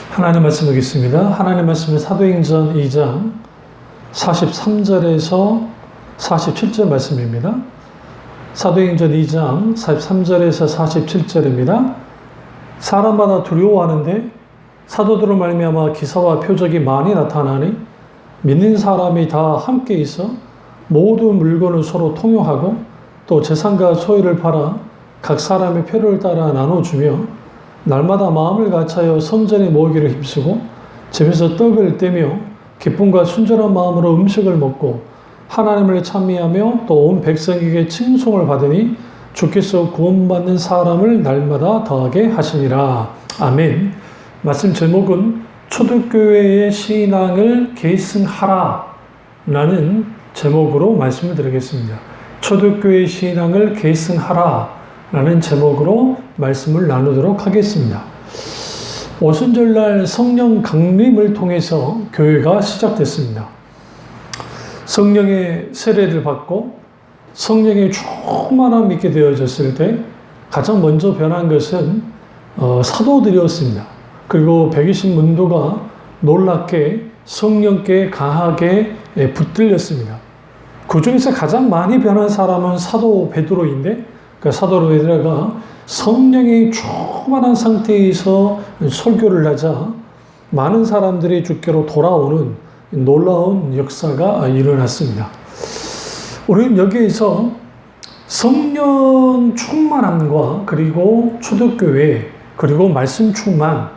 하나님 말씀 보겠습니다. 하나님 말씀은 사도행전 2장 43절에서 47절 말씀입니다. 사도행전 2장 43절에서 47절입니다. 사람마다 두려워하는데 사도들을 말미암아 기사와 표적이 많이 나타나니 믿는 사람이 다 함께 있어 모든 물건을 서로 통용하고 또 재산과 소유를 팔아 각 사람의 필요를 따라 나눠주며 날마다 마음을 같이하여 성전에 모으기를 힘쓰고 집에서 떡을 떼며 기쁨과 순전한 마음으로 음식을 먹고 하나님을 찬미하며 또 온 백성에게 칭송을 받으니 주께서 구원받는 사람을 날마다 더하게 하시니라. 아멘. 말씀 제목은 초대교회의 신앙을 계승하라 라는 제목으로 말씀을 드리겠습니다. 초대교회의 신앙을 계승하라 라는 제목으로 말씀을 나누도록 하겠습니다. 오순절날 성령 강림을 통해서 교회가 시작됐습니다. 성령의 세례를 받고 성령의 충만함이 있게 되어졌을 때 가장 먼저 변한 것은 사도들이었습니다. 그리고 120문도가 놀랍게 성령께 강하게 붙들렸습니다. 그 중에서 가장 많이 변한 사람은 사도 베드로인데 그 사도 베드로가 성령의 충만한 상태에서 설교를 하자 많은 사람들이 주께로 돌아오는 놀라운 역사가 일어났습니다. 우리는 여기에서 성령 충만함과 그리고 초대교회 그리고 말씀 충만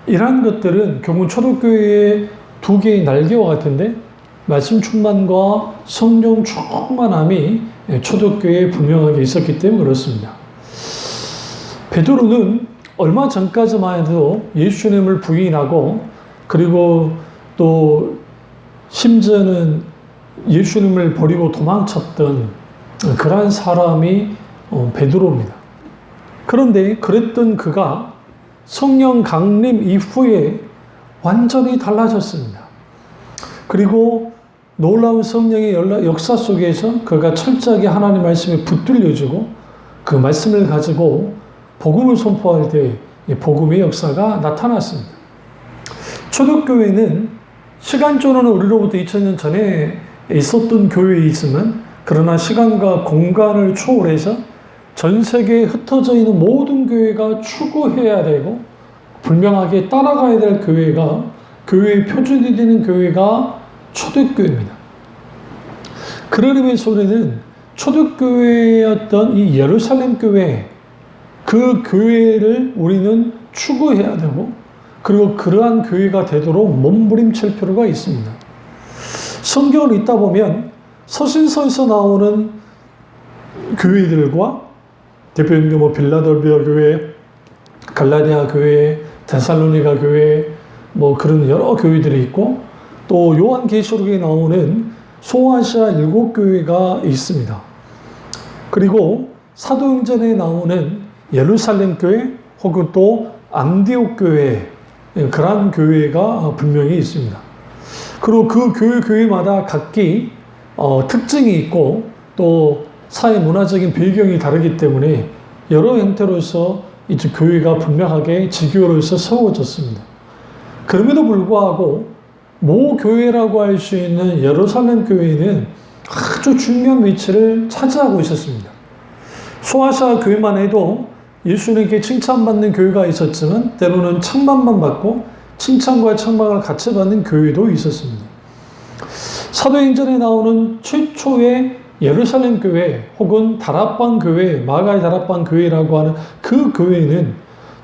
이러한 것들은 결국 초대교회의 두 개의 날개와 같은데 말씀 충만과 성령 충만함이 초대교회에 분명하게 있었기 때문에 그렇습니다. 베드로는 얼마 전까지만 해도 예수님을 부인하고 그리고 또 심지어는 예수님을 버리고 도망쳤던 그러한 사람이 베드로입니다. 그런데 그랬던 그가 성령 강림 이후에 완전히 달라졌습니다. 그리고 놀라운 성령의 역사 속에서 그가 철저하게 하나님 말씀에 붙들려지고 그 말씀을 가지고 복음을 선포할 때 복음의 역사가 나타났습니다. 초대교회는 시간적으로는 우리로부터 2000년 전에 있었던 교회이지만 그러나 시간과 공간을 초월해서 전 세계에 흩어져 있는 모든 교회가 추구해야 되고 분명하게 따라가야 될 교회가 교회의 표준이 되는 교회가 초대교회입니다. 그런 의미에서 우리는 초대교회였던 이 예루살렘 교회 그 교회를 우리는 추구해야 되고 그리고 그러한 교회가 되도록 몸부림칠 필요가 있습니다. 성경을 읽다 보면 서신서에서 나오는 교회들과 대표적으로 빌라델비아 교회, 갈라디아 교회, 데살로니가 교회 그런 여러 교회들이 있고 또 요한계시록에 나오는 소아시아 7교회가 있습니다. 그리고 사도행전에 나오는 예루살렘 교회 혹은 또 안디옥 교회 그러한 교회가 분명히 있습니다. 그리고 그 교회마다 각기 특징이 있고 또 사회 문화적인 배경이 다르기 때문에 여러 형태로서 이제 교회가 분명하게 지교로서 세워졌습니다. 그럼에도 불구하고 모 교회라고 할 수 있는 예루살렘 교회는 아주 중요한 위치를 차지하고 있었습니다. 소아시아 교회만 해도 예수님께 칭찬받는 교회가 있었지만 때로는 책망만 받고 칭찬과 책망을 같이 받는 교회도 있었습니다. 사도행전에 나오는 최초의 예루살렘 교회 혹은 다락방 교회, 마가의 다락방 교회라고 하는 그 교회는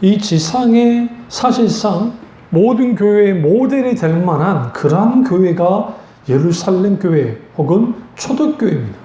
이 지상에 사실상 모든 교회의 모델이 될 만한 그러한 교회가 예루살렘 교회 혹은 초대교회입니다.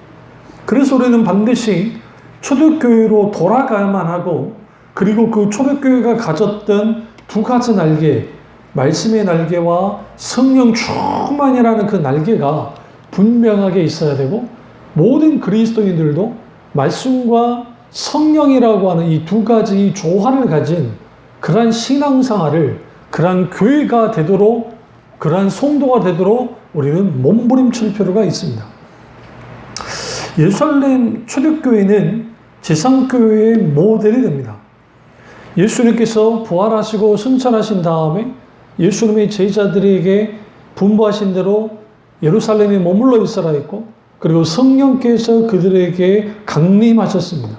그래서 우리는 반드시 초대교회로 돌아가야만 하고 그리고 그 초대교회가 가졌던 두 가지 날개, 말씀의 날개와 성령 충만이라는 그 날개가 분명하게 있어야 되고 모든 그리스도인들도 말씀과 성령이라고 하는 이 두 가지 조화를 가진 그러한 신앙생활을 그러한 교회가 되도록 그러한 성도가 되도록 우리는 몸부림칠 필요가 있습니다. 예루살렘 초대교회는 지상교회의 모델이 됩니다. 예수님께서 부활하시고 승천하신 다음에 예수님의 제자들에게 분부하신 대로 예루살렘에 머물러 있으라 했고, 그리고 성령께서 그들에게 강림하셨습니다.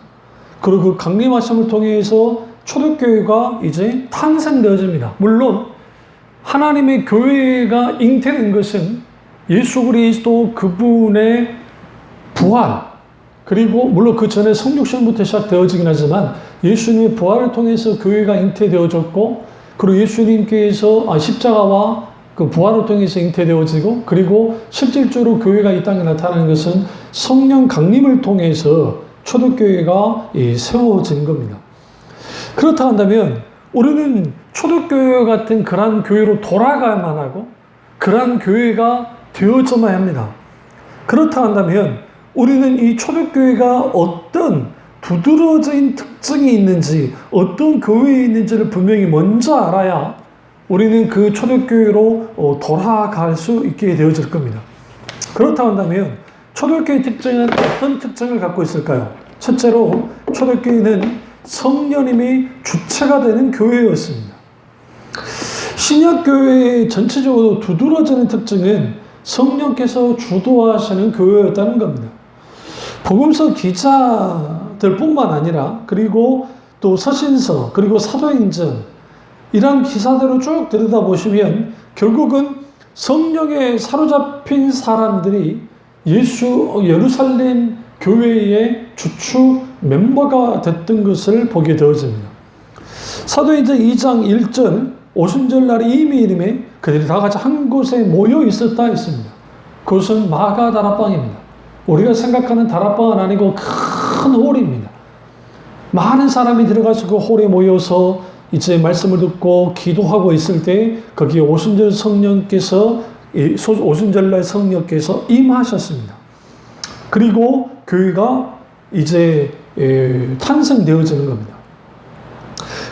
그리고 그 강림하심을 통해서 초대교회가 이제 탄생되어집니다. 물론 하나님의 교회가 잉태된 것은 예수 그리스도 그분의 부활, 그리고 물론 그 전에 성육신부터 시작되어지긴 하지만 예수님의 부활을 통해서 교회가 잉태되어졌고, 그리고 예수님께서 십자가와 그 부활을 통해서 잉태되어지고, 그리고 실질적으로 교회가 이 땅에 나타나는 것은 성령 강림을 통해서 초대교회가 세워진 겁니다. 그렇다 한다면 우리는 초대교회 같은 그러한 교회로 돌아가야만 하고 그러한 교회가 되어져야 합니다. 그렇다 한다면 우리는 이 초대교회가 어떤 두드러진 특징이 있는지, 어떤 교회에 있는지를 분명히 먼저 알아야 우리는 그 초대교회로 돌아갈 수 있게 되어질 겁니다. 그렇다 한다면 초대교회의 특징은 어떤 특징을 갖고 있을까요? 첫째로 초대교회는 성령님이 주체가 되는 교회였습니다. 신약교회의 전체적으로 두드러지는 특징은 성령께서 주도하시는 교회였다는 겁니다. 복음서 기자들 뿐만 아니라, 그리고 또 서신서, 그리고 사도행전, 이런 기사들을 쭉 들여다보시면 결국은 성령에 사로잡힌 사람들이 예루살렘 교회의 주축 멤버가 됐던 것을 보게 되어집니다. 사도행전 2장 1절, 오순절날이 이미 그들이 다 같이 한 곳에 모여 있었다 했습니다. 그것은 마가다락방입니다. 우리가 생각하는 다락방은 아니고 큰 홀입니다. 많은 사람이 들어가서 그 홀에 모여서 이제 말씀을 듣고 기도하고 있을 때 거기에 오순절 성령께서, 오순절날 성령께서 임하셨습니다. 그리고 교회가 이제 탄생되어지는 겁니다.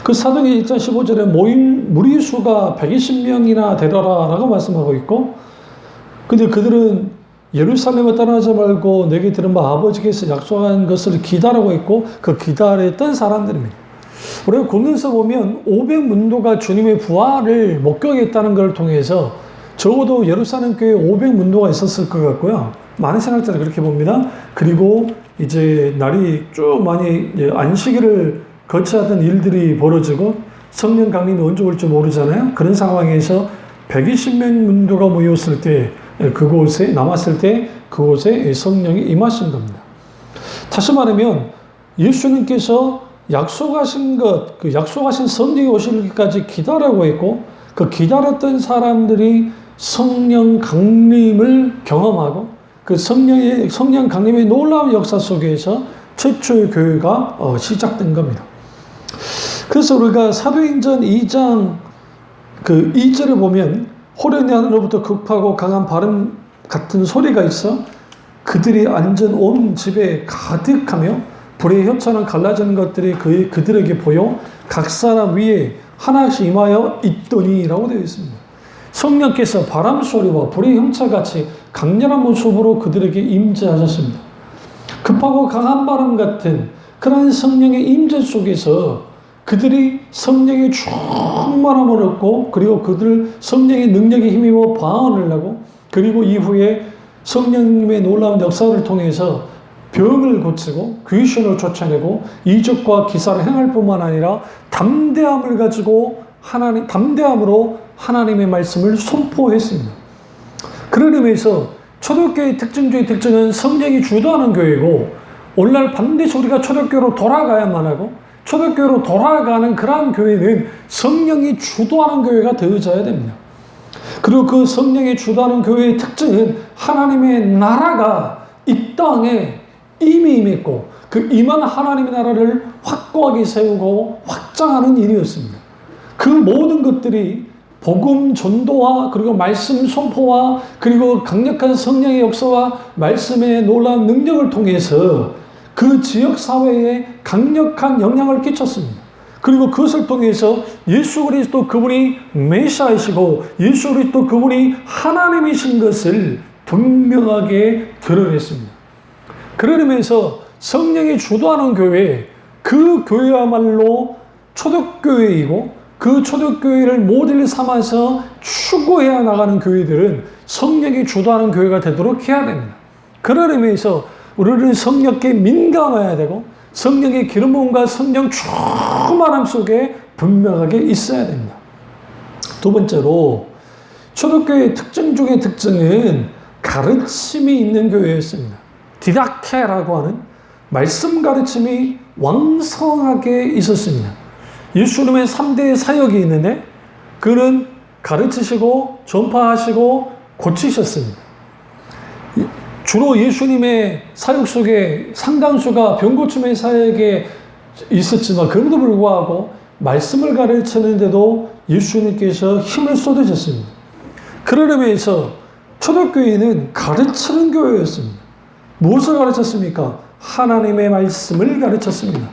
그 사도행전 1장 15절에 모인 무리수가 120명이나 되더라 라고 말씀하고 있고, 근데 그들은 예루살렘에 떠나지 말고 내게 들은 바 아버지께서 약속한 것을 기다리고 있고 그 기다렸던 사람들입니다. 우리가 고린도서 보면 500문도가 주님의 부활을 목격했다는 걸 통해서 적어도 예루살렘 교회에 500문도가 있었을 것 같고요. 많은 신학자들 그렇게 봅니다. 그리고 이제 날이 쭉 많이 안식일을 거치하던 일들이 벌어지고 성령 강림이 언제 올지 모르잖아요. 그런 상황에서 120명 문도가 모였을 때, 그곳에 남았을 때 그곳에 성령이 임하신 겁니다. 다시 말하면 예수님께서 약속하신 것, 그 약속하신 성령이 오시기까지 기다리고 있고, 그 기다렸던 사람들이 성령 강림을 경험하고 그 성령 강림의 놀라운 역사 속에서 최초의 교회가 시작된 겁니다. 그래서 우리가 사도행전 2장 그 2절을 보면 호련히 하늘로부터 급하고 강한 바람 같은 소리가 있어 그들이 앉은 온 집에 가득하며 불의 혀처럼 갈라지는 것들이 그들에게 보여 각 사람 위에 하나씩 임하여 있더니 라고 되어 있습니다. 성령께서 바람 소리와 불의 형체같이 강렬한 모습으로 그들에게 임재하셨습니다. 급하고 강한 바람 같은 그런 성령의 임재 속에서 그들이 성령의 충만함을 얻고, 그리고 그들 성령의 능력에 힘입어 방언을 하고, 그리고 이후에 성령님의 놀라운 역사를 통해서 병을 고치고 귀신을 쫓아내고 이적과 기사를 행할 뿐만 아니라 담대함을 가지고 담대함으로 하나님의 말씀을 선포했습니다. 그런 의미에서 초대교회의 특징 중의 특징은 성령이 주도하는 교회고, 오늘날 반드시 우리가 초대교회로 돌아가야만 하고, 초대교회로 돌아가는 그러한 교회는 성령이 주도하는 교회가 되어져야 됩니다. 그리고 그 성령이 주도하는 교회의 특징은 하나님의 나라가 이 땅에 이미 임했고 그 임한 하나님의 나라를 확고하게 세우고 확장하는 일이었습니다. 그 모든 것들이 복음 전도와 그리고 말씀 선포와 그리고 강력한 성령의 역사와 말씀의 놀라운 능력을 통해서 그 지역 사회에 강력한 영향을 끼쳤습니다. 그리고 그것을 통해서 예수 그리스도 그분이 메시아이시고 예수 그리스도 그분이 하나님이신 것을 분명하게 드러냈습니다. 그런 의미에서 성령이 주도하는 교회, 그 교회야말로 초대교회이고 그 초대교회를 모델 삼아서 추구해야 나가는 교회들은 성령이 주도하는 교회가 되도록 해야 됩니다. 그런 의미에서 우리는 성령께 민감해야 되고 성령의 기름 부음과 성령 충만함 속에 분명하게 있어야 됩니다. 두 번째로 초대교회의 특징 중의 특징은 가르침이 있는 교회였습니다. 디다케라고 하는 말씀 가르침이 왕성하게 있었습니다. 예수님의 3대 사역이 있는데 그는 가르치시고 전파하시고 고치셨습니다. 주로 예수님의 사역 속에 상당수가 병고침의 사역에 있었지만 그럼에도 불구하고 말씀을 가르치는데도 예수님께서 힘을 쏟으셨습니다. 그런 의미에서 초대교회는 가르치는 교회였습니다. 무엇을 가르쳤습니까? 하나님의 말씀을 가르쳤습니다.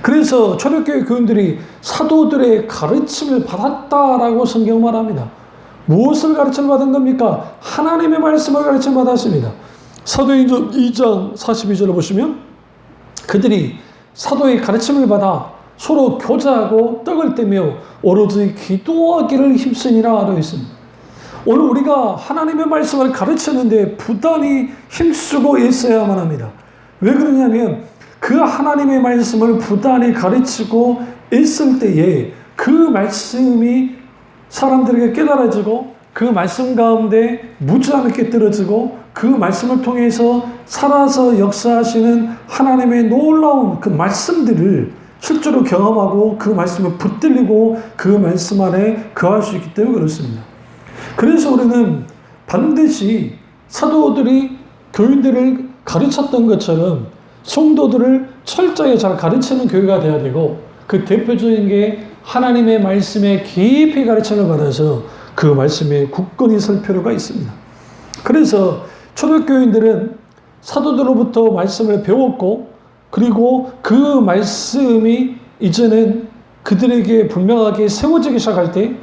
그래서 초대교회 교인들이 사도들의 가르침을 받았다라고 성경 말합니다. 무엇을 가르침을 받은 겁니까? 하나님의 말씀을 가르침을 받았습니다. 사도행전 2장 42절을 보시면 그들이 사도의 가르침을 받아 서로 교제하고 떡을 떼며 오로지 기도하기를 힘쓰니라 되어 있습니다. 오늘 우리가 하나님의 말씀을 가르치는데 부단히 힘쓰고 있어야만 합니다. 왜 그러냐면 그 하나님의 말씀을 부단히 가르치고 있을 때에 그 말씀이 사람들에게 깨달아지고 그 말씀 가운데 묻지 않게 떨어지고 그 말씀을 통해서 살아서 역사하시는 하나님의 놀라운 그 말씀들을 실제로 경험하고 그 말씀을 붙들리고 그 말씀 안에 거할 수 있기 때문에 그렇습니다. 그래서 우리는 반드시 사도들이 교인들을 가르쳤던 것처럼 성도들을 철저히 잘 가르치는 교회가 되어야 되고 그 대표적인 게 하나님의 말씀에 깊이 가르침을 받아서 그 말씀에 굳건히 설 필요가 있습니다. 그래서 초대교인들은 사도들로부터 말씀을 배웠고 그리고 그 말씀이 이제는 그들에게 분명하게 세워지기 시작할 때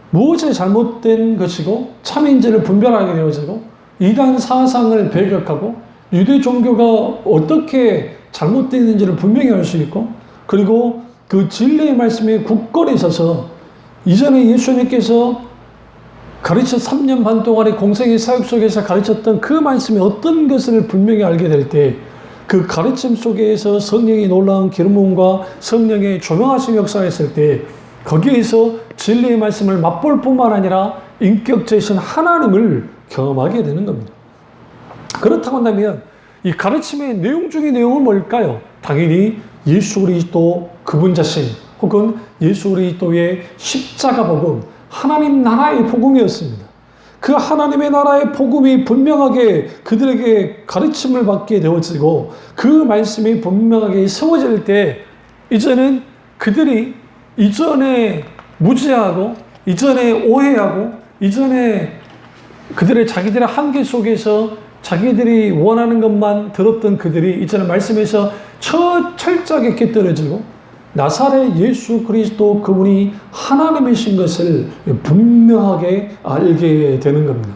무엇이 잘못된 것이고 참인지를 분별하게 되어지고 이단 사상을 배격하고 유대 종교가 어떻게 잘못되는지를 분명히 알 수 있고 그리고 그 진리의 말씀에 굳건히 있어서 이전에 예수님께서 가르쳐 3년 반 동안의 공생의 사역 속에서 가르쳤던 그 말씀이 어떤 것을 분명히 알게 될 때 그 가르침 속에서 성령의 놀라운 기름 부음과 성령의 조명하심 역사했을 때 거기에서 진리의 말씀을 맛볼 뿐만 아니라 인격체이신 하나님을 경험하게 되는 겁니다. 그렇다고 한다면 이 가르침의 내용 중의 내용은 뭘까요? 당연히 예수 그리스도 그분 자신 혹은 예수 그리스도의 십자가 복음, 하나님 나라의 복음이었습니다. 그 하나님의 나라의 복음이 분명하게 그들에게 가르침을 받게 되어지고 그 말씀이 분명하게 세워질 때 이제는 그들이 이전에 무지하고 이전에 오해하고 이전에 그들의 자기들의 한계 속에서 자기들이 원하는 것만 들었던 그들이 이제는 말씀에서 철저하게 깨떨어지고 나사렛 예수 그리스도 그분이 하나님이신 것을 분명하게 알게 되는 겁니다.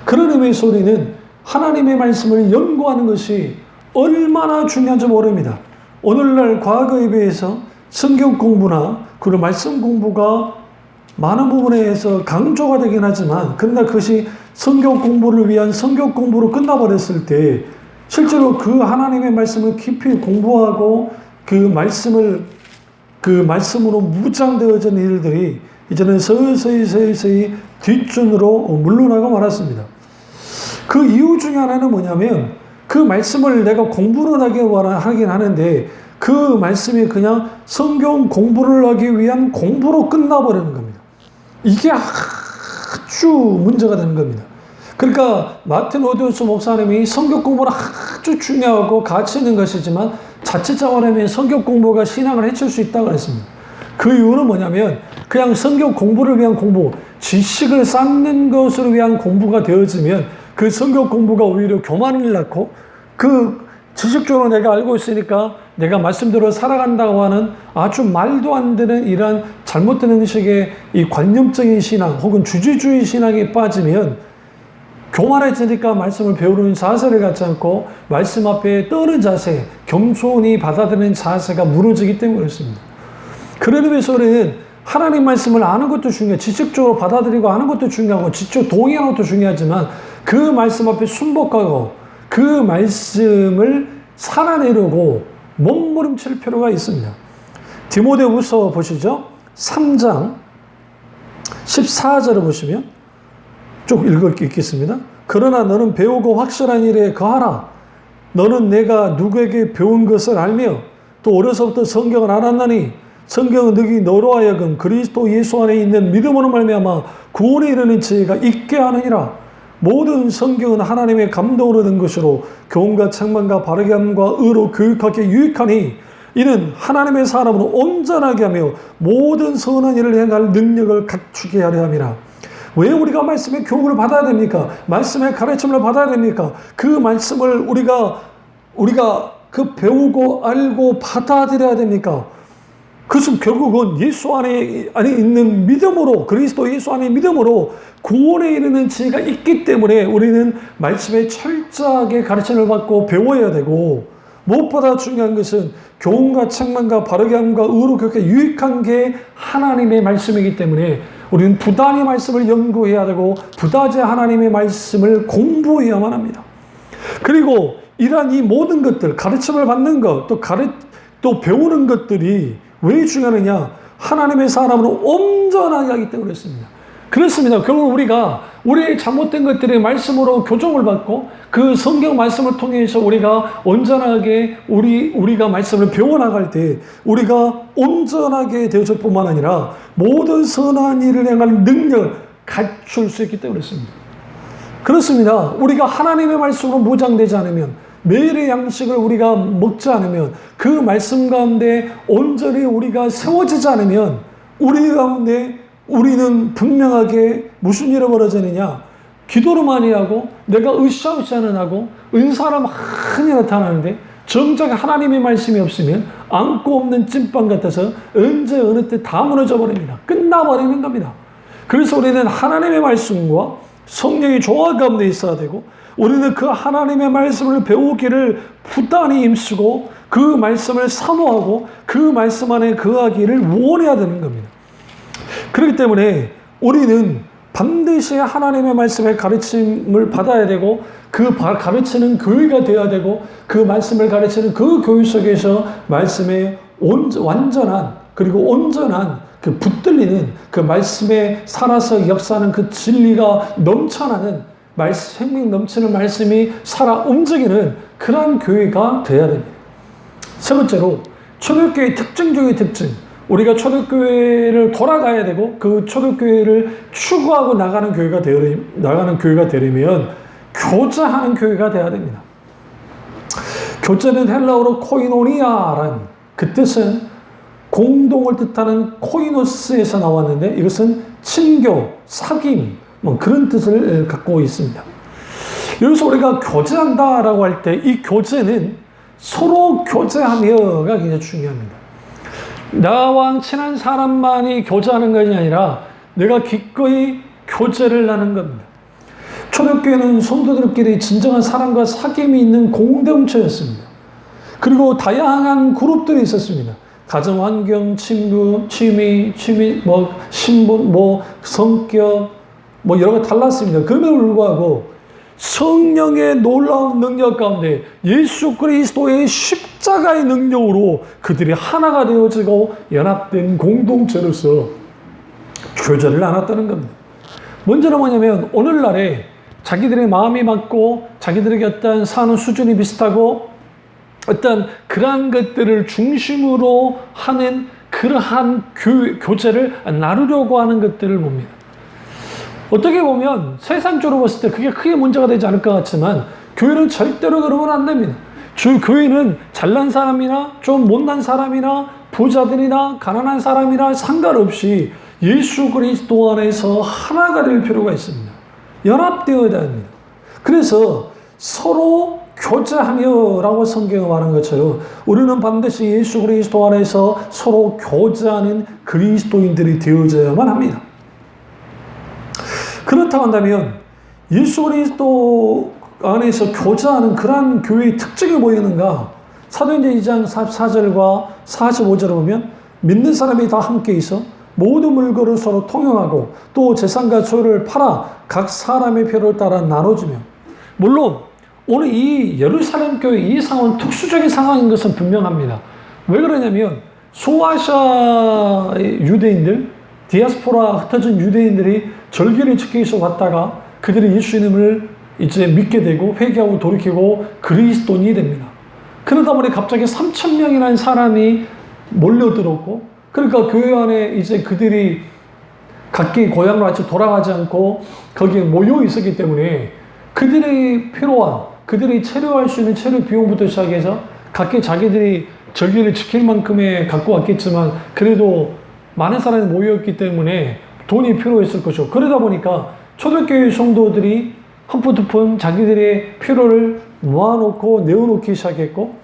그런 의미에서 우리는 하나님의 말씀을 연구하는 것이 얼마나 중요한지 모릅니다. 오늘날 과거에 비해서 성경 공부나 그리고 말씀 공부가 많은 부분에서 강조가 되긴 하지만 그러나 그것이 성경 공부를 위한 성경 공부로 끝나버렸을 때 실제로 그 하나님의 말씀을 깊이 공부하고 그 말씀으로 무장되어진 일들이 이제는 서서히 뒷전으로 물러나고 말았습니다. 그 이유 중에 하나는 뭐냐면 그 말씀을 내가 공부를 하긴 하는데 그 말씀이 그냥 성경 공부를 하기 위한 공부로 끝나버리는 겁니다. 이게 아주 문제가 되는 겁니다. 그러니까 마틴 오디오스 목사님이 성경 공부는 아주 중요하고 가치 있는 것이지만 자칫자고 하면 성경 공부가 신앙을 해칠 수 있다고 했습니다. 그 이유는 뭐냐면 그냥 성경 공부를 위한 공부, 지식을 쌓는 것을 위한 공부가 되어지면 그 성경 공부가 오히려 교만을 낳고 그 지식적으로 내가 알고 있으니까 내가 말씀대로 살아간다고 하는 아주 말도 안 되는 이러한 잘못된 형식의 이 관념적인 신앙 혹은 주지주의 신앙에 빠지면 교만해지니까 말씀을 배우는 자세를 갖지 않고 말씀 앞에 떠는 자세, 겸손히 받아들이는 자세가 무너지기 때문에 그렇습니다. 그런 의미에서 우리는 하나님 말씀을 아는 것도 중요해. 지식적으로 받아들이고 아는 것도 중요하고 지적 동의하는 것도 중요하지만 그 말씀 앞에 순복하고 그 말씀을 살아내려고 몸부림칠 필요가 있습니다. 디모데후서 보시죠. 3장 14절을 보시면 쭉 읽겠습니다. 그러나 너는 배우고 확실한 일에 거하라. 너는 내가 누구에게 배운 것을 알며 또 어려서부터 성경을 알았나니 성경은 너희 너로 하여금 그리스도 예수 안에 있는 믿음으로 말미암아 구원에 이르는 지혜가 있게 하느니라. 모든 성경은 하나님의 감동으로 된 것으로 교훈과 책망과 바르게 함과 의로 교육하기에 유익하니 이는 하나님의 사람으로 온전하게 하며 모든 선한 일을 행할 능력을 갖추게 하려 함이라. 왜 우리가 말씀의 교육을 받아야 됩니까? 말씀의 가르침을 받아야 됩니까? 그 말씀을 우리가 그 배우고 알고 받아들여야 됩니까? 그것은 결국은 예수 안에 있는 믿음으로, 그리스도 예수 안에 믿음으로 구원에 이르는 지혜가 있기 때문에 우리는 말씀에 철저하게 가르침을 받고 배워야 되고, 무엇보다 중요한 것은 교훈과 책망과 바르게 함과 의로 교육에 유익한 게 하나님의 말씀이기 때문에 우리는 부단히 말씀을 연구해야 되고 부다지 하나님의 말씀을 공부해야만 합니다. 그리고 이러한 이 모든 것들, 가르침을 받는 것, 또 배우는 것들이 왜 중요하느냐? 하나님의 사람으로 온전하게 하기 때문에 그렇습니다. 그렇습니다. 결국 우리가 우리의 잘못된 것들이 말씀으로 교정을 받고 그 성경 말씀을 통해서 우리가 온전하게 우리가 말씀을 배워나갈 때 우리가 온전하게 되어질 뿐만 아니라 모든 선한 일을 행할 능력을 갖출 수 있기 때문에 그렇습니다. 그렇습니다. 우리가 하나님의 말씀으로 무장되지 않으면, 매일의 양식을 우리가 먹지 않으면, 그 말씀 가운데 온전히 우리가 세워지지 않으면 우리 가운데 우리는 분명하게 무슨 일이 벌어지느냐? 기도를 많이 하고 내가 으쌰으쌰는 하고 은사가 많이 나타나는데 정작 하나님의 말씀이 없으면 안고 없는 찐빵 같아서 언제 어느 때 다 무너져 버립니다. 끝나버리는 겁니다. 그래서 우리는 하나님의 말씀과 성령의 조화 가운데 있어야 되고, 우리는 그 하나님의 말씀을 배우기를 부단히 힘쓰고 그 말씀을 사모하고 그 말씀 안에 거하기를 원해야 되는 겁니다. 그렇기 때문에 우리는 반드시 하나님의 말씀의 가르침을 받아야 되고, 그 가르치는 교회가 되어야 되고, 그 말씀을 가르치는 그 교회 속에서 말씀의 완전한 그리고 온전한 그 붙들리는 그 말씀에 살아서 역사하는 그 진리가 넘쳐나는 생명 넘치는 말씀이 살아 움직이는 그런 교회가 되어야 됩니다. 세 번째로 초대교회의 특징 중의 특징. 우리가 초대교회를 돌아가야 되고 그 초대교회를 추구하고 나가는 교회가 되려면 교제하는 교회가 되어야 됩니다. 교제는 헬라어로 코이노니아라는 그 뜻은 공동을 뜻하는 코이노스에서 나왔는데 이것은 친교, 사귐 그런 뜻을 갖고 있습니다. 여기서 우리가 교제한다라고 할 때 이 교제는 서로 교제하며가 굉장히 중요합니다. 나와 친한 사람만이 교제하는 것이 아니라 내가 기꺼이 교제를 하는 겁니다. 초대교회는 성도들끼리 진정한 사랑과 사귐이 있는 공동체였습니다. 그리고 다양한 그룹들이 있었습니다. 가정 환경, 친구, 취미, 신분, 성격, 여러 가지 달랐습니다. 그럼에도 불구하고 성령의 놀라운 능력 가운데 예수 그리스도의 십자가의 능력으로 그들이 하나가 되어지고 연합된 공동체로서 교제를 나눴다는 겁니다. 문제는 뭐냐면 오늘날에 자기들의 마음이 맞고 자기들에게 어떤 사는 수준이 비슷하고 어떤 그러한 것들을 중심으로 하는 그러한 교제를 나누려고 하는 것들을 봅니다. 어떻게 보면 세상적으로 봤을 때 그게 크게 문제가 되지 않을 것 같지만 교회는 절대로 그러면 안 됩니다. 교회는 잘난 사람이나 좀 못난 사람이나 부자들이나 가난한 사람이나 상관없이 예수 그리스도 안에서 하나가 될 필요가 있습니다. 연합되어야 됩니다. 그래서 서로 교제하며라고 성경이 말한 것처럼 우리는 반드시 예수 그리스도 안에서 서로 교제하는 그리스도인들이 되어져야만 합니다. 그렇다고 한다면 예수 그리스도 안에서 교제하는 그러한 교회의 특징이 뭐였는가? 사도행전 2장 44절과 45절을 보면 믿는 사람이 다 함께 있어 모든 물건을 서로 통용하고 또 재산과 소유를 팔아 각 사람의 필요를 따라 나눠주며 물론 오늘 이 예루살렘 교회 이 상황은 특수적인 상황인 것은 분명합니다. 왜 그러냐면 소아시아 유대인들 디아스포라 흩어진 유대인들이 절기를 지키기 위해서 왔다가 그들이 예수님을 이제 믿게 되고 회개하고 돌이키고 그리스도인이 됩니다. 그러다 보니 갑자기 3,000명이라는 사람이 몰려들었고 그러니까 교회 안에 이제 그들이 각기 고향으로 같이 돌아가지 않고 거기에 모여 있었기 때문에 그들이 필요한 그들이 체류할 수 있는 체류 비용부터 시작해서 각기 자기들이 절기를 지킬 만큼의 갖고 왔겠지만 그래도 많은 사람이 모였기 때문에 돈이 필요했을 것이고 그러다 보니까 초대교회 성도들이 한 푼 두 푼 자기들의 필요를 모아놓고 내어놓기 시작했고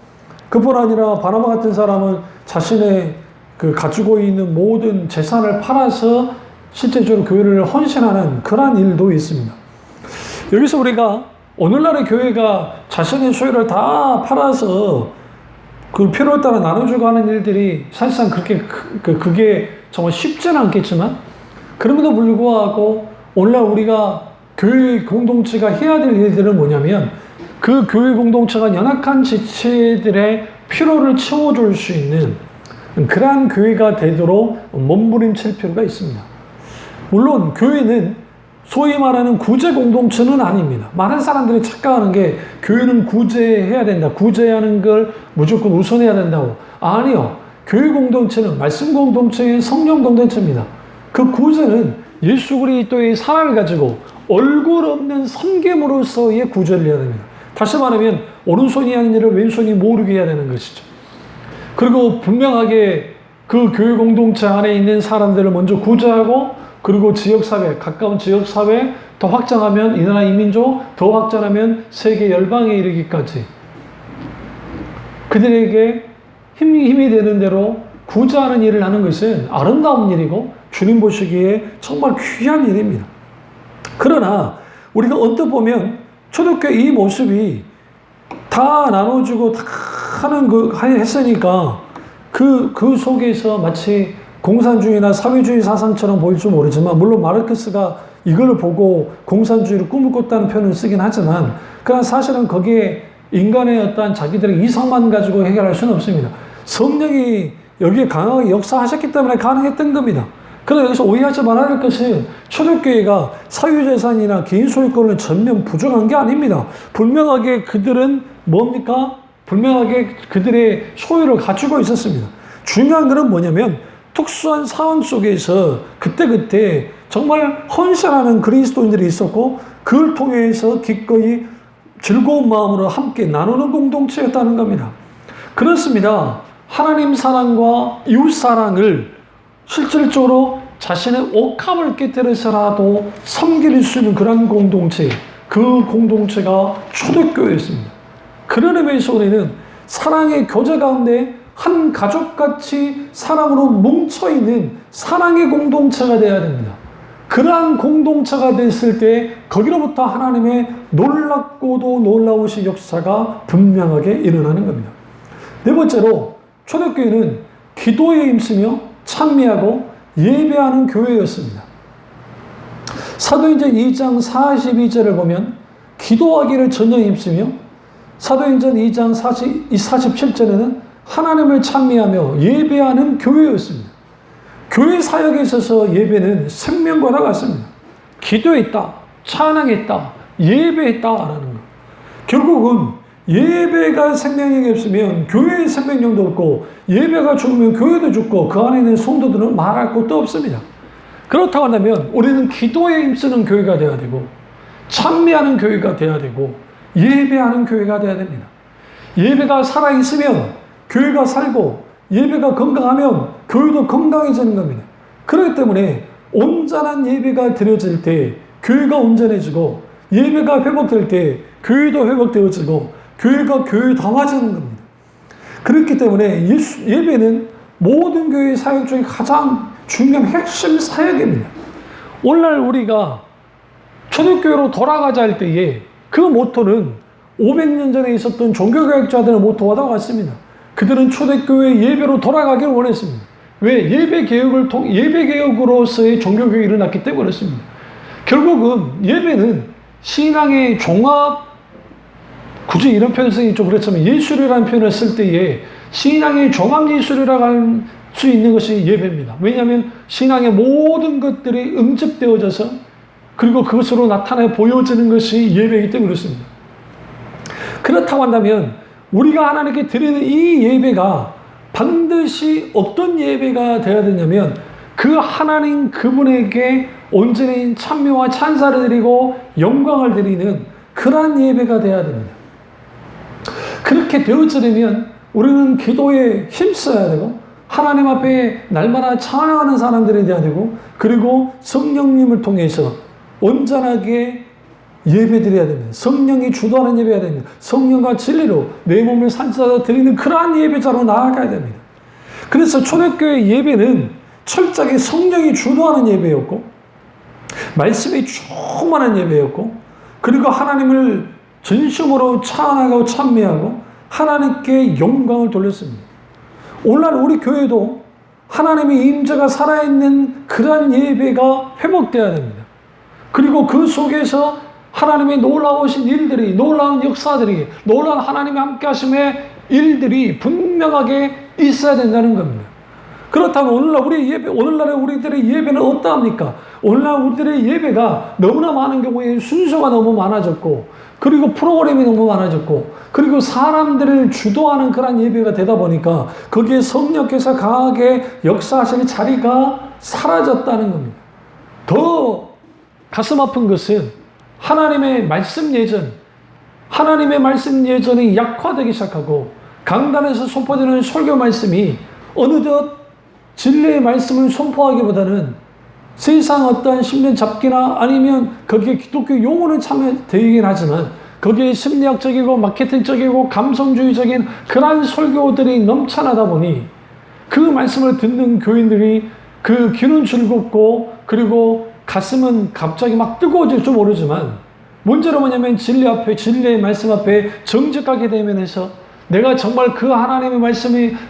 그뿐 아니라 바나바 같은 사람은 자신의 그 가지고 있는 모든 재산을 팔아서 실제적으로 교회를 헌신하는 그러한 일도 있습니다. 여기서 우리가 오늘날의 교회가 자신의 소유를 다 팔아서 그 필요에 따라 나눠주고 하는 일들이 사실상 그게 정말 쉽지는 않겠지만 그럼에도 불구하고 오늘날 우리가 교회 공동체가 해야 될 일들은 뭐냐면 그 교회 공동체가 연약한 지체들의 필요를 채워줄 수 있는 그러한 교회가 되도록 몸부림칠 필요가 있습니다. 물론 교회는 소위 말하는 구제 공동체는 아닙니다. 많은 사람들이 착각하는 게 교회는 구제해야 된다. 구제하는 걸 무조건 우선해야 된다고. 아니요. 교회 공동체는 말씀 공동체의 성령 공동체입니다. 그 구제는 예수 그리스도의 사랑을 가지고 얼굴 없는 섬김으로서의 구제를 해야 됩니다. 다시 말하면 오른손이 하는 일을 왼손이 모르게 해야 되는 것이죠. 그리고 분명하게 그 교회 공동체 안에 있는 사람들을 먼저 구제하고 그리고 지역사회, 가까운 지역사회 더 확장하면 이 나라 이민족, 더 확장하면 세계 열방에 이르기까지 그들에게 힘이 되는 대로 구제하는 일을 하는 것은 아름다운 일이고 주님 보시기에 정말 귀한 일입니다. 그러나 우리가 언뜻 보면 초대교회 이 모습이 다 나눠주고 다 했으니까 그 속에서 마치 공산주의나 사회주의 사상처럼 보일지 모르지만 물론 마르크스가 이걸 보고 공산주의를 꿈을 꿨다는 표현을 쓰긴 하지만 그러나 사실은 거기에 인간의 어떤 자기들의 이성만 가지고 해결할 수는 없습니다. 성령이 여기에 강하게 역사하셨기 때문에 가능했던 겁니다. 그러나 여기서 오해하지 말아야 할 것은 초대교회가 사유재산이나 개인 소유권을 전면 부정한 게 아닙니다. 분명하게 그들은 뭡니까? 분명하게 그들의 소유를 가지고 있었습니다. 중요한 것은 뭐냐면 특수한 상황 속에서 그때그때 정말 헌신하는 그리스도인들이 있었고 그걸 통해서 기꺼이 즐거운 마음으로 함께 나누는 공동체였다는 겁니다. 그렇습니다. 하나님 사랑과 이웃 사랑을 실질적으로 자신의 옥함을 깨뜨려서라도 섬길 수 있는 그런 공동체, 그 공동체가 초대교회였습니다. 그런 의미에서 우리는 사랑의 교제 가운데 한 가족같이 사랑으로 뭉쳐있는 사랑의 공동체가 되어야 됩니다. 그러한 공동체가 됐을 때 거기로부터 하나님의 놀랍고도 놀라우신 역사가 분명하게 일어나는 겁니다. 네 번째로 초대교회는 기도에 힘쓰며 찬미하고 예배하는 교회였습니다. 사도행전 2장 42절을 보면 기도하기를 전혀 힘쓰며 사도행전 2장 47절에는 하나님을 찬미하며 예배하는 교회였습니다. 교회 사역에 있어서 예배는 생명과도 같습니다. 기도했다, 찬양했다, 예배했다라는 것. 결국은 예배가 생명력이 없으면 교회의 생명력도 없고 예배가 죽으면 교회도 죽고 그 안에 있는 성도들은 말할 것도 없습니다. 그렇다고 한다면 우리는 기도에 힘쓰는 교회가 되어야 되고 찬미하는 교회가 되어야 되고 예배하는 교회가 되어야 됩니다. 예배가 살아있으면 교회가 살고 예배가 건강하면 교회도 건강해지는 겁니다. 그렇기 때문에 온전한 예배가 드려질 때 교회가 온전해지고 예배가 회복될 때 교회도 회복되어지고 교회가 교회다워지는 겁니다. 그렇기 때문에 예배는 모든 교회의 사역 중에 가장 중요한 핵심 사역입니다. 오늘날 우리가 초대교회로 돌아가자 할 때에 그 모토는 500년 전에 있었던 종교개혁자들의 모토와 같습니다. 그들은 초대교회 예배로 돌아가기를 원했습니다. 왜? 예배 개혁으로서의 종교개혁이 일어났기 때문에 그렇습니다. 결국은 예배는 신앙의 종합, 굳이 이런 표현을 쓰기 좀 그렇지만 예술이라는 표현을 쓸 때에 신앙의 종합 예술이라고 할 수 있는 것이 예배입니다. 왜냐하면 신앙의 모든 것들이 응집되어져서 그리고 그것으로 나타내 보여지는 것이 예배이기 때문에 그렇습니다. 그렇다고 한다면 우리가 하나님께 드리는 이 예배가 반드시 어떤 예배가 되어야 되냐면 그 하나님 그분에게 온전히 찬미와 찬사를 드리고 영광을 드리는 그러한 예배가 되어야 됩니다. 그렇게 되어지려면 우리는 기도에 힘써야 되고 하나님 앞에 날마다 찬양하는 사람들이 되어야 되고 그리고 성령님을 통해서 온전하게 예배드려야 됩니다. 성령이 주도하는 예배가 됩니다. 성령과 진리로 내 몸을 산사로 드리는 그러한 예배자로 나아가야 됩니다. 그래서 초대교회 예배는 철저하게 성령이 주도하는 예배였고 말씀이 충만한 예배였고 그리고 하나님을 진심으로 찬양하고 찬미하고 하나님께 영광을 돌렸습니다. 오늘날 우리 교회도 하나님의 임재가 살아있는 그러한 예배가 회복되어야 됩니다. 그리고 그 속에서 하나님의 놀라우신 일들이, 놀라운 역사들이, 놀라운 하나님의 함께 하심의 일들이 분명하게 있어야 된다는 겁니다. 그렇다면 오늘날의 우리들의 예배는 어떠합니까? 오늘날 우리들의 예배가 너무나 많은 경우에 순서가 너무 많아졌고 그리고 프로그램이 너무 많아졌고 그리고 사람들을 주도하는 그런 예배가 되다 보니까 거기에 성령께서 강하게 역사하시는 자리가 사라졌다는 겁니다. 더 가슴 아픈 것은 하나님의 말씀 예전이 약화되기 시작하고 강단에서 선포되는 설교 말씀이 어느덧 진리의 말씀을 선포하기보다는 세상 어떠한 심리 잡기나 아니면 거기에 기독교 용어는 참여되긴 하지만 거기에 심리학적이고 마케팅적이고 감성주의적인 그러한 설교들이 넘쳐나다 보니 그 말씀을 듣는 교인들이 그 귀는 즐겁고 그리고 가슴은 갑자기 막 뜨거워질 줄 모르지만 문제는 뭐냐면 진리의 말씀 앞에 정직하게 대면해서 내가 정말 그 하나님의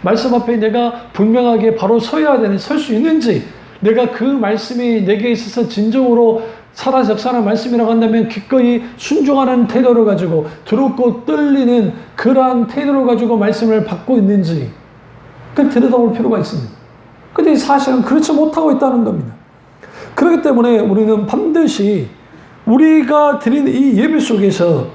말씀 앞에 내가 분명하게 바로 설 수 있는지 내가 그 말씀이 내게 있어서 진정으로 살아서 역사하는 말씀이라고 한다면 기꺼이 순종하는 태도를 가지고 두렵고 떨리는 그러한 태도를 가지고 말씀을 받고 있는지 그걸 들여다볼 필요가 있습니다. 근데 사실은 그렇지 못하고 있다는 겁니다. 그렇기 때문에 우리는 반드시 우리가 드리는 이 예배 속에서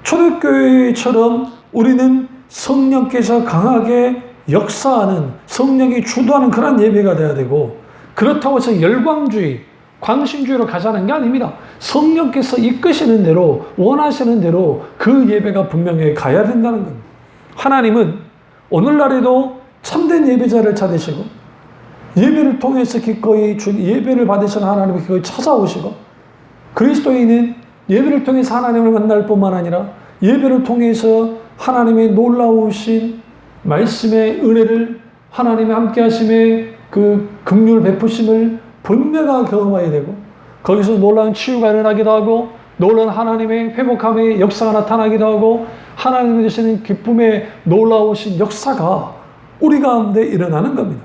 초대교회처럼 우리는 성령께서 강하게 역사하는 성령이 주도하는 그런 예배가 돼야 되고 그렇다고 해서 열광주의, 광신주의로 가자는 게 아닙니다. 성령께서 이끄시는 대로 원하시는 대로 그 예배가 분명히 가야 된다는 겁니다. 하나님은 오늘날에도 참된 예배자를 찾으시고 예배를 통해서 기꺼이 예배를 받으시는 하나님을 기꺼이 찾아오시고 그리스도인은 예배를 통해서 하나님을 만날 뿐만 아니라 예배를 통해서 하나님의 놀라우신 말씀의 은혜를 하나님의 함께 하심의 그 긍휼 베푸심을 분명하게 경험해야 되고 거기서 놀라운 치유가 일어나기도 하고 놀라운 하나님의 회복함의 역사가 나타나기도 하고 하나님이 되시는 기쁨의 놀라우신 역사가 우리 가운데 일어나는 겁니다.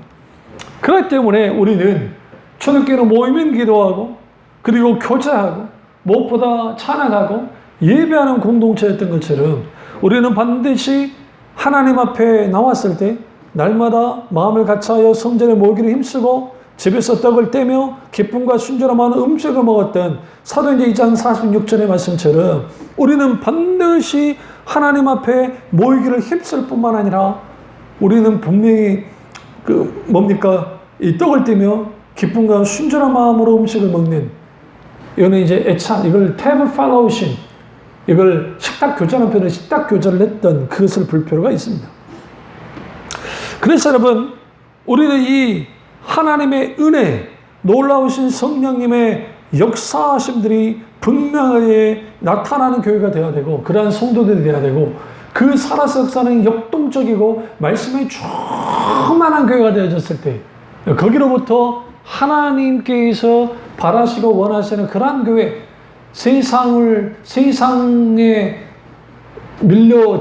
그렇기 때문에 우리는 초대교회로 모이면 기도하고 그리고 교제하고 무엇보다 찬양하고 예배하는 공동체였던 것처럼 우리는 반드시 하나님 앞에 나왔을 때 날마다 마음을 같이하여 성전에 모이기를 힘쓰고 집에서 떡을 떼며 기쁨과 순전함한 음식을 먹었던 사도행전 2장 46절의 말씀처럼 우리는 반드시 하나님 앞에 모이기를 힘쓸 뿐만 아니라 우리는 분명히 이 떡을 떼며 기쁨과 순전한 마음으로 음식을 먹는 이거는 이제 이걸 table fellowship 이걸 식탁 교제라는 표현을 식탁 교제를 했던 그것을 볼 필요가 있습니다. 그래서 여러분 우리는 이 하나님의 은혜 놀라우신 성령님의 역사하심들이 분명하게 나타나는 교회가 되어야 되고 그러한 성도들이 되어야 되고 그 살아서 역사는 역동적이고 말씀에 충만한 교회가 되어졌을 때 거기로부터 하나님께서 바라시고 원하시는 그러한 교회 세상에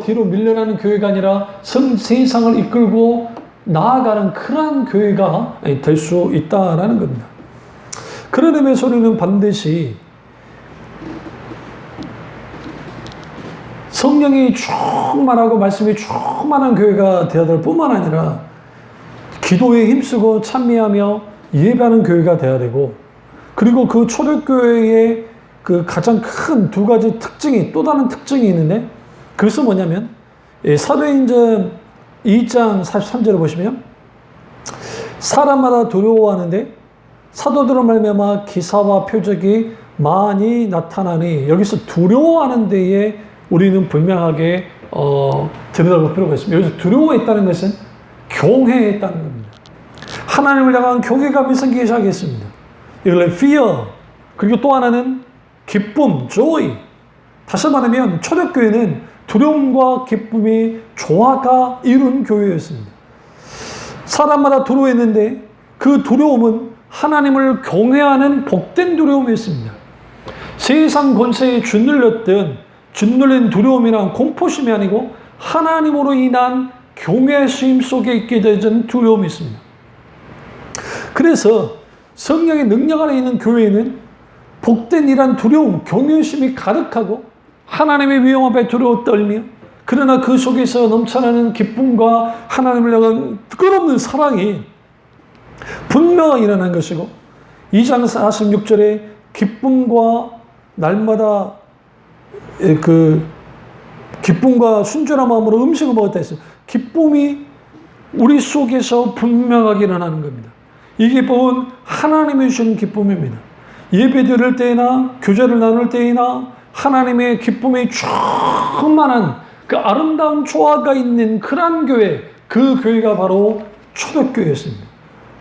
뒤로 밀려나는 교회가 아니라 세상을 이끌고 나아가는 그러한 교회가 될 수 있다라는 겁니다. 그런 의미에서 우리는 반드시 성령이 충만하고 말씀이 충만한 교회가 되어야 될 뿐만 아니라 기도에 힘쓰고 찬미하며 예배하는 교회가 되어야 되고, 그리고 그 초대교회의 그 가장 큰 두 가지 특징이, 또 다른 특징이 있는데, 그것은 뭐냐면 사도행전 2장 43절을 보시면 사람마다 두려워하는데 사도들로 말미암아 기사와 표적이 많이 나타나니, 여기서 두려워하는 데에 우리는 분명하게 들여다볼 필요가 있습니다. 여기서 두려워했다는 것은 경외했다는 겁니다. 하나님을 향한 경외감이 생기기 시작했습니다. 이걸 fear, 그리고 또 하나는 기쁨, joy. 다시 말하면 초대교회는 두려움과 기쁨이 조화가 이룬 교회였습니다. 사람마다 두려워했는데 그 두려움은 하나님을 경외하는 복된 두려움이었습니다. 세상 권세에 짓눌린 두려움이나 공포심이 아니고 하나님으로 인한 경외심 속에 있게 되는 두려움이 있습니다. 그래서 성령의 능력 안에 있는 교회는 복된 이란 두려움, 경외심이 가득하고 하나님의 위험 앞에 두려워 떨며, 그러나 그 속에서 넘쳐나는 기쁨과 하나님을 향한 끝없는 사랑이 분명히 일어난 것이고, 2장 46절에 기쁨과 날마다 기쁨과 순전한 마음으로 음식을 먹었다 했어요. 기쁨이 우리 속에서 분명하게 일어나는 겁니다. 이 기쁨은 하나님이 주시는 기쁨입니다. 예배 드릴 때나 교제를 나눌 때나 하나님의 기쁨이 충만한 그 아름다운 조화가 있는 그러한 교회, 그 교회가 바로 초대교회였습니다.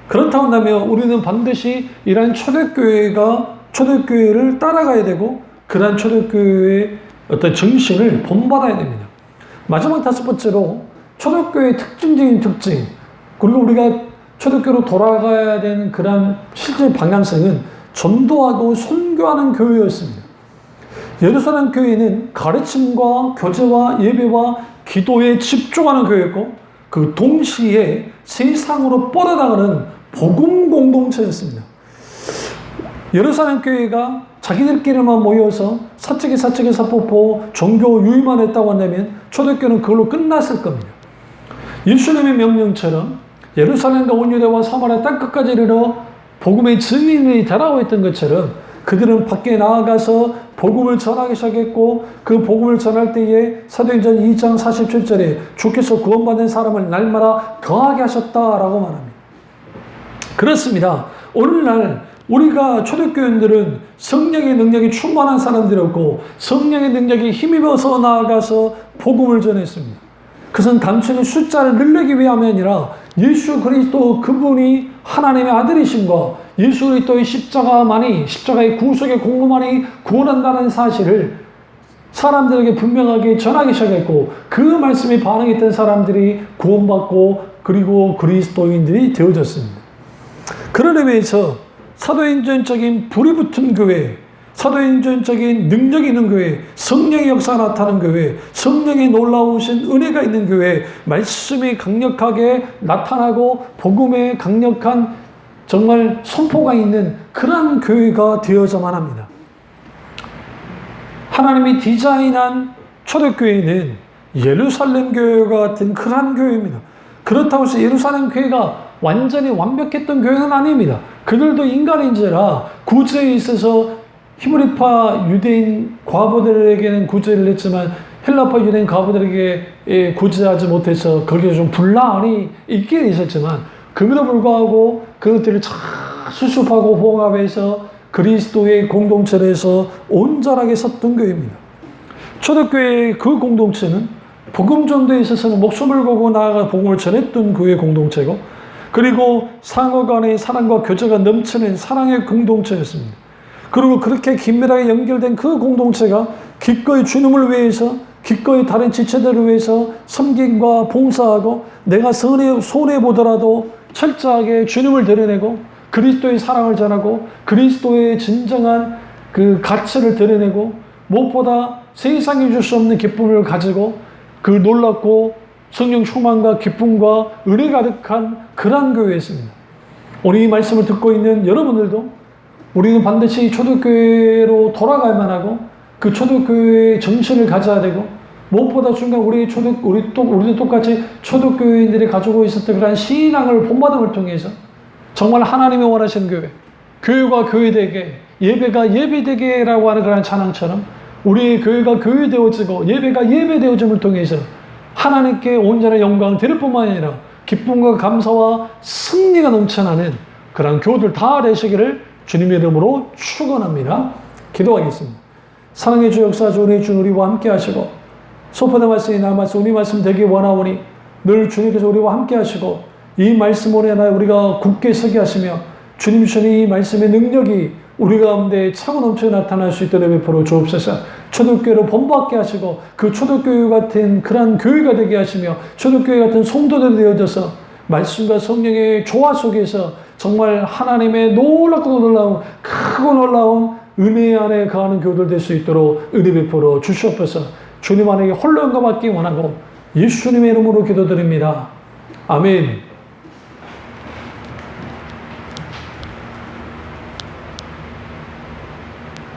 그렇다고 한다면 우리는 반드시 이러한 초대교회를 따라가야 되고, 그러한 초대교회의 어떤 정신을 본받아야 됩니다. 마지막 다섯 번째로 초대교회의 특징적인 특징, 그리고 우리가 초대교회로 돌아가야 되는 그러한 실제 방향성은 전도하고 선교하는 교회였습니다. 예루살렘 교회는 가르침과 교제와 예배와 기도에 집중하는 교회였고, 그 동시에 세상으로 뻗어나가는 복음 공동체였습니다. 예루살렘 교회가 자기들끼리만 모여서 사적이 사포포 종교 유의만 했다고 한다면 초대교회는 그걸로 끝났을 겁니다. 예수님의 명령처럼 예루살렘과 온 유대와 사마리아 땅끝까지 이르러 복음의 증인이 되라고 했던 것처럼 그들은 밖에 나아가서 복음을 전하기 시작했고, 그 복음을 전할 때에 사도행전 2장 47절에 주께서 구원받은 사람을 날마다 더하게 하셨다라고 말합니다. 그렇습니다. 오늘날 우리가 초대교인들은 성령의 능력이 충만한 사람들이었고 성령의 능력이 힘입어서 나아가서 복음을 전했습니다. 그것은 단순히 숫자를 늘리기 위함이 아니라 예수 그리스도 그분이 하나님의 아들이신과 예수 그리스도의 십자가의 구속의 공로만이 구원한다는 사실을 사람들에게 분명하게 전하기 시작했고, 그 말씀에 반응했던 사람들이 구원받고 그리고 그리스도인들이 되어졌습니다. 그런 의미에서 사도행전적인 불이 붙은 교회, 사도행전적인 능력이 있는 교회, 성령의 역사가 나타나는 교회, 성령의 놀라우신 은혜가 있는 교회, 말씀이 강력하게 나타나고 복음의 강력한 정말 선포가 있는 그러한 교회가 되어야만 합니다. 하나님이 디자인한 초대교회는 예루살렘 교회와 같은 그러한 교회입니다. 그렇다고 해서 예루살렘 교회가 완전히 완벽했던 교회는 아닙니다. 그들도 인간인지라 구제에 있어서 히브리파 유대인 과부들에게는 구제를 했지만 헬라파 유대인 과부들에게 구제하지 못해서 거기에 좀 분란이 있긴 있었지만, 그럼에도 불구하고 그것들을 잘 수습하고 봉합해서 그리스도의 공동체에서 온전하게 섰던 교회입니다. 초대교회의 그 공동체는 복음 전도에 있어서는 목숨을 걸고 나아가 복음을 전했던 교회 공동체고, 그리고 상호 간의 사랑과 교제가 넘치는 사랑의 공동체였습니다. 그리고 그렇게 긴밀하게 연결된 그 공동체가 기꺼이 주님을 위해서, 기꺼이 다른 지체들을 위해서 섬김과 봉사하고, 내가 손해보더라도 철저하게 주님을 드러내고 그리스도의 사랑을 전하고 그리스도의 진정한 그 가치를 드러내고, 무엇보다 세상이 줄 수 없는 기쁨을 가지고 그 놀랍고 성령 충만과 기쁨과 은혜 가득한 그러한 교회였습니다. 오늘 이 말씀을 듣고 있는 여러분들도 우리는 반드시 초대교회로 돌아가야만 하고 그 초대교회의 정신을 가져야 되고 무엇보다 중요한 우리도 똑같이 초대교회인들이 가지고 있었던 그러한 신앙을 본받음을 통해서 정말 하나님이 원하시는 교회, 교회가 교회되게, 예배가 예배되게라고 하는 그런 찬양처럼 우리의 교회가 교회되어지고 예배가 예배되어짐을 통해서 하나님께 온전한 영광을 드릴 뿐만 아니라 기쁨과 감사와 승리가 넘쳐나는 그런 교우들 다 되시기를 주님의 이름으로 축원합니다. 기도하겠습니다. 사랑의 주 역사주 우리 주 우리와 함께 하시고 소포대 말씀이 남아서 우리 말씀 되기 원하오니 늘 주님께서 우리와 함께 하시고 이 말씀으로 인하여 우리가 굳게 서게 하시며 주님 주시는 이 말씀의 능력이 우리 가운데 차고 넘쳐 나타날 수 있도록 베풀어 주옵소서. 초대교회로 본받게 하시고 그 초대교회 같은 그러한 교회가 되게 하시며 초대교회 같은 성도들이 되어져서 말씀과 성령의 조화 속에서 정말 하나님의 놀랍고 놀라운 크고 놀라운 은혜 안에 거하는 교회들 될 수 있도록 은혜 베풀어 주시옵소서. 주님 안에 홀로 영광받기 원하고 예수님의 이름으로 기도드립니다. 아멘.